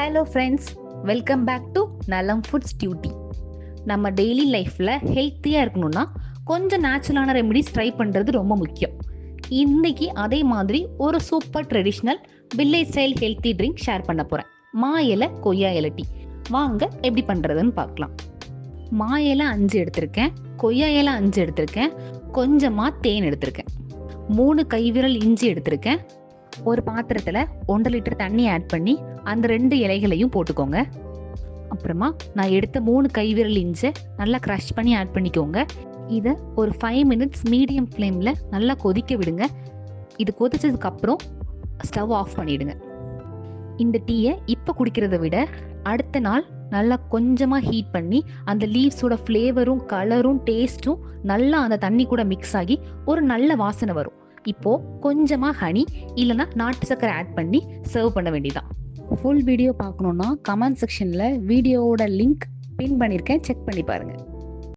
Hello friends, welcome back to Nalam foods duty. நம்ம daily லைஃப்பில் ஹெல்த்தியாக இருக்கணும்னா கொஞ்சம் நேச்சுரலான ரெமெடிஸ் ட்ரை பண்ணுறது ரொம்ப முக்கியம். இன்னைக்கு அதே மாதிரி ஒரு super traditional village style healthy drink share பண்ண போகிறேன். மா இலை கொய்யா இலை டீ. வாங்க எப்படி பண்ணுறதுன்னு பார்க்கலாம். மா இலை 5 எடுத்திருக்கேன், கொய்யா இலை 5 எடுத்திருக்கேன், கொஞ்சமாக தேன் எடுத்திருக்கேன், 3 கைவிரல் இஞ்சி எடுத்திருக்கேன். ஒரு பாத்திரத்தில் 1.5 லிட்டர் தண்ணி ஆட் பண்ணி அந்த 2 இலைகளையும் போட்டுக்கோங்க. அப்புறமா நான் எடுத்த 3 கைவிரல் இஞ்சி நல்லா க்ரஷ் பண்ணி ஆட் பண்ணிக்கோங்க. இதை ஒரு 5 மினிட்ஸ் மீடியம் ஃப்ளேமில் நல்லா கொதிக்க விடுங்க. இது கொதிச்சதுக்கு அப்புறம் ஸ்டவ் ஆஃப் பண்ணிடுங்க. இந்த டீயை இப்போ குடிக்கிறத விட அடுத்த நாள் நல்லா கொஞ்சமாக ஹீட் பண்ணி அந்த லீவ்ஸோட ஃப்ளேவரும் கலரும் டேஸ்ட்டும் நல்லா அந்த தண்ணி கூட மிக்ஸ் ஆகி ஒரு நல்ல வாசனை வரும். இப்போ கொஞ்சமாக ஹனி இல்லைன்னா நாட்டு சக்கரை ஆட் பண்ணி சர்வ் பண்ண வேண்டியதான். ஃபுல் வீடியோ பார்க்கணுன்னா கமெண்ட் செக்ஷனில் வீடியோவோட லிங்க் பின் பண்ணியிருக்கேன், செக் பண்ணி பாருங்கள்.